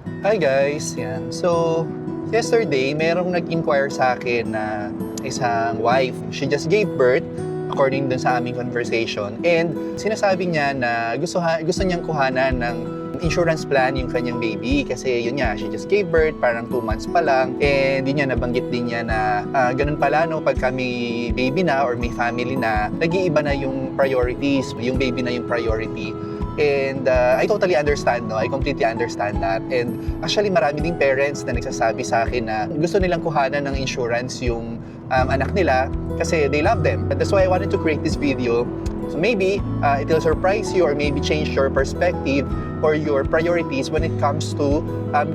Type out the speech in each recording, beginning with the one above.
Hi guys! Yan. So, yesterday, merong nag-inquire sa akin na isang wife. She just gave birth according dun sa aming conversation. And sinasabi niya na gusto niyang kuhanan ng insurance plan yung kanyang baby kasi yun nga, she just gave birth, parang 2 months pa lang. And yun nga, nabanggit din niya na ganun pala no, pagka may baby na or may family na, nag-iiba na yung priorities, yung baby na yung priority. And I totally understand, no? I completely understand that. And actually, marami ding parents na nagsasabi sa akin na gusto nilang kuhanan ng insurance yung anak nila kasi they love them. That's why I wanted to create this video. So maybe it will surprise you or maybe change your perspective or your priorities when it comes to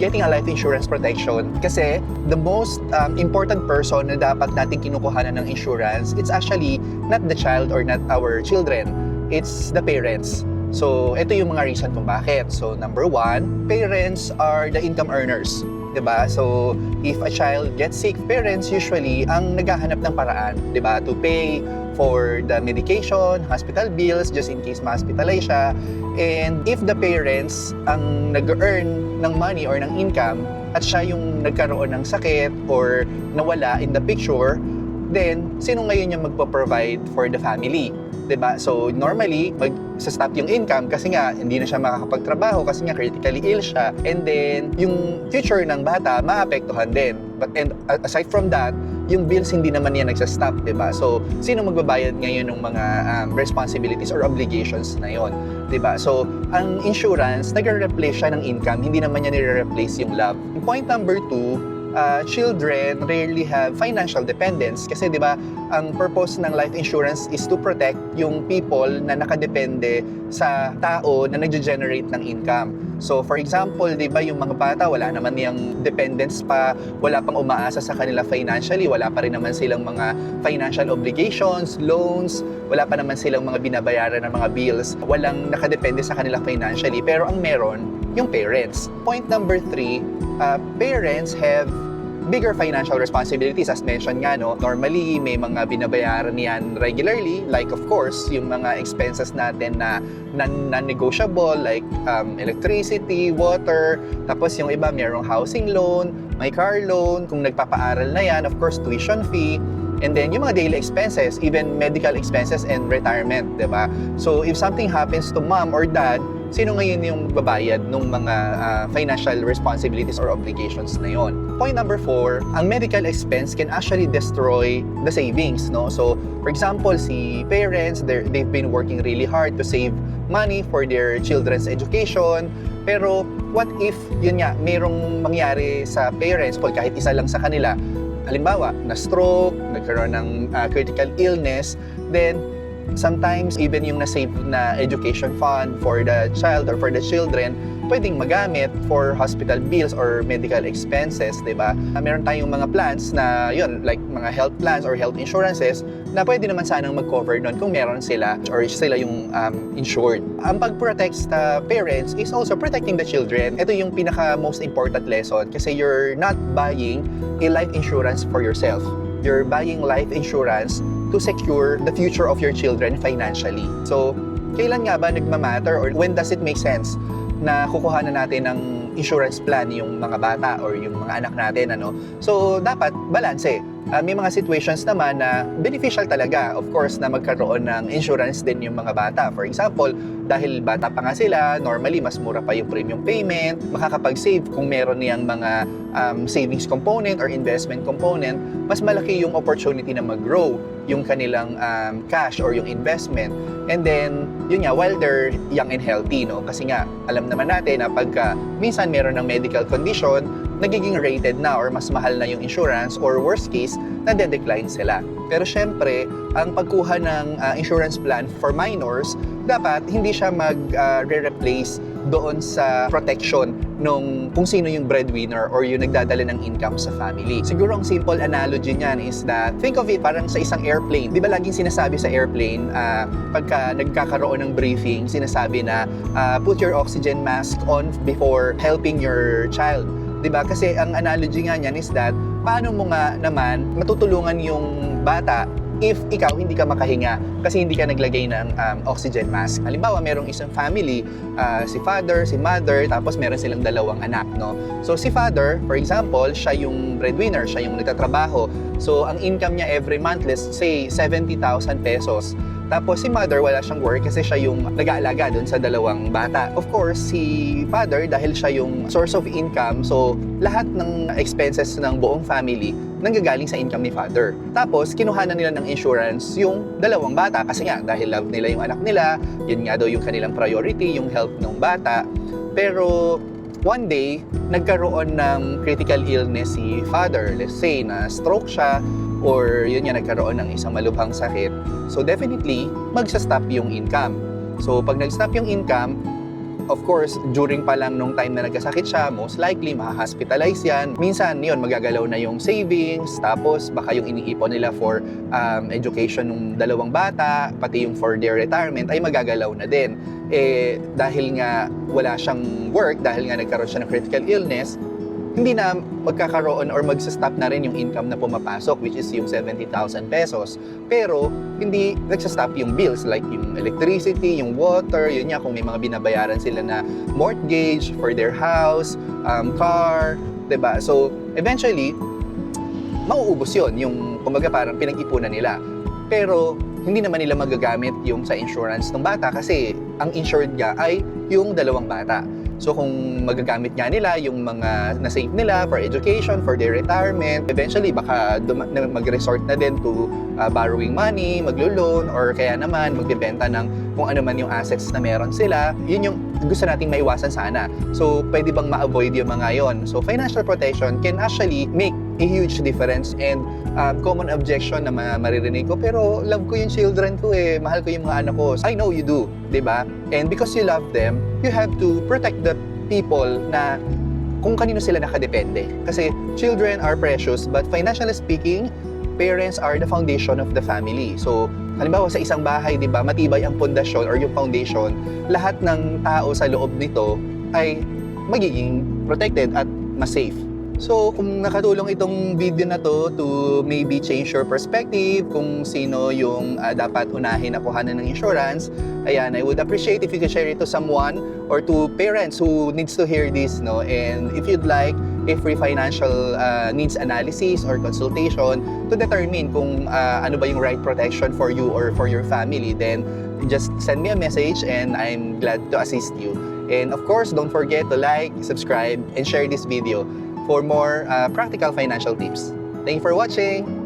getting a life insurance protection. Kasi the most important person na dapat natin kinukuhanan ng insurance, it's actually not the child or not our children. It's the parents. So, ito yung mga reason kung bakit. So, number 1, parents are the income earners. 'Di ba? So, if a child gets sick, parents usually ang naghahanap ng paraan, 'di ba? To pay for the medication, hospital bills, just in case ma-hospitalize siya. And if the parents ang nag-earn ng money or ng income at siya yung nagkaroon ng sakit or nawala in the picture, then, sino ngayon yung magpo-provide for the family? 'Di ba? So, normally, mag-stop yung income kasi nga, hindi na siya makakapagtrabaho kasi nga critically ill siya. And then, yung future ng bata, maapektuhan din. And aside from that, yung bills hindi naman yan nagsa-stop, 'di ba? So, sino magbabayad ngayon ng mga responsibilities or obligations na yon, 'di ba? So, ang insurance, nagre-replace siya ng income, hindi naman niya nire-replace yung love. Point number 2, children rarely have financial dependence kasi 'di ba ang purpose ng life insurance is to protect yung people na nakadepende sa tao na nagge-generate ng income. So for example, 'di ba yung mga bata wala naman niyang dependence pa, wala pang umaasa sa kanila financially, wala pa rin naman silang mga financial obligations, loans, wala pa naman silang mga binabayaran ng mga bills, walang nakadepende sa kanila financially, pero ang meron yung parents. Point number 3, parents have bigger financial responsibilities as mentioned nga, no? Normally, may mga binabayaran yan regularly, like of course, yung mga expenses natin na non-negotiable like electricity, water, tapos yung iba merong housing loan, may car loan, kung nagpapaaral na yan, of course, tuition fee, and then yung mga daily expenses, even medical expenses and retirement, diba? So if something happens to mom or dad, sino ngayon yung babayad ng mga financial responsibilities or obligations na yon? Point number 4, ang medical expense can actually destroy the savings, no? So, for example, si parents, they've been working really hard to save money for their children's education, pero what if, yun nga, mayroong mangyari sa parents, kahit isa lang sa kanila, halimbawa, na-stroke, nagkaroon ng critical illness, then sometimes even yung na-save na education fund for the child or for the children, pwedeng magamit for hospital bills or medical expenses, di ba? Meron tayong mga plans na yun, like mga health plans or health insurances na pwede naman sanang mag-cover nun kung meron sila or sila yung insured. Ang pag-protect sa parents is also protecting the children. Ito yung pinaka most important lesson kasi you're not buying a life insurance for yourself. You're buying life insurance to secure the future of your children financially. So, kailan nga ba nagmamatter or when does it make sense na kukuhanan natin ng insurance plan yung mga bata or yung mga anak natin, ano? So, dapat balanse. May mga situations naman na beneficial talaga, of course, na magkaroon ng insurance din yung mga bata. For example, dahil bata pa nga sila, normally mas mura pa yung premium payment, makakapag-save kung meron niyang mga savings component or investment component, mas malaki yung opportunity na mag-grow yung kanilang cash or yung investment. And then, yun nga, while they're young and healthy, no? Kasi nga, alam naman natin na pagka minsan meron ng medical condition, nagiging rated na or mas mahal na yung insurance or worst case, nade-decline sila. Pero syempre, ang pagkuha ng insurance plan for minors, dapat hindi siya mag-replace doon sa protection nung kung sino yung breadwinner or yung nagdadala ng income sa family. Siguro ang simple analogy niyan is that, think of it parang sa isang airplane. Di ba laging sinasabi sa airplane, pagka nagkakaroon ng briefing, sinasabi na put your oxygen mask on before helping your child. Diba? Kasi ang analogy nga niyan is that, paano mo nga naman matutulungan yung bata if ikaw hindi ka makahinga kasi hindi ka naglagay ng oxygen mask. Halimbawa, merong isang family, si father, si mother, tapos meron silang dalawang anak, no? So si father, for example, siya yung breadwinner, siya yung nagtatrabaho. So ang income niya every month, let's say 70,000 pesos. Tapos si mother, wala siyang work kasi siya yung nag-aalaga dun sa dalawang bata. Of course, si father, dahil siya yung source of income, so lahat ng expenses ng buong family nanggagaling sa income ni father. Tapos, kinuhanan nila ng insurance yung dalawang bata kasi nga, dahil love nila yung anak nila, yun nga daw yung kanilang priority, yung health ng bata. Pero, one day, nagkaroon ng critical illness si father. Let's say na stroke siya, or yun nga, nagkaroon ng isang malubhang sakit. So definitely, magsa-stop yung income. So pag nag-stop yung income, of course, during pa lang nung time na nagkasakit siya, most likely, maha-hospitalize yan. Minsan, yun, magagalaw na yung savings, tapos baka yung iniipon nila for education ng dalawang bata, pati yung for their retirement, ay magagalaw na din. Dahil nga wala siyang work, dahil nga nagkaroon siya ng critical illness, hindi na magkakaroon or magsa-stop na rin yung income na pumapasok, which is yung 70,000 pesos. Pero hindi nagsa-stop yung bills like yung electricity, yung water, yun nga kung may mga binabayaran sila na mortgage for their house, car, 'di ba? So eventually mauubos yun, yung kumbaga parang pinag-ipunan nila. Pero hindi naman nila magagamit yung sa insurance ng bata kasi ang insured nga ay yung dalawang bata. So kung magagamit nga nila yung mga na-save nila for education, for their retirement, eventually baka mag-resort na din to borrowing money, maglo-loan, or kaya naman magbebenta ng kung ano man yung assets na meron sila. Yun yung gusto nating maiwasan sana. So pwede bang ma-avoid yung mga yon? So financial protection can actually make a huge difference. And common objection na maririnig ko, pero love ko yung children ko mahal ko yung mga anak ko. I know you do, di ba? And because you love them, you have to protect the people na kung kanino sila nakadepende. Kasi children are precious, but financially speaking, parents are the foundation of the family. So halimbawa sa isang bahay, di ba, matibay ang pundasyon or yung foundation, lahat ng tao sa loob nito ay magiging protected at mas safe. So, kung nakatulong itong video na to maybe change your perspective, kung sino yung dapat unahin na kuhanan ng insurance, ayan, I would appreciate if you could share it to someone or to parents who needs to hear this, no? And if you'd like a free financial needs analysis or consultation to determine kung ano ba yung right protection for you or for your family, then just send me a message and I'm glad to assist you. And of course, don't forget to like, subscribe, and share this video for more practical financial tips. Thank you for watching!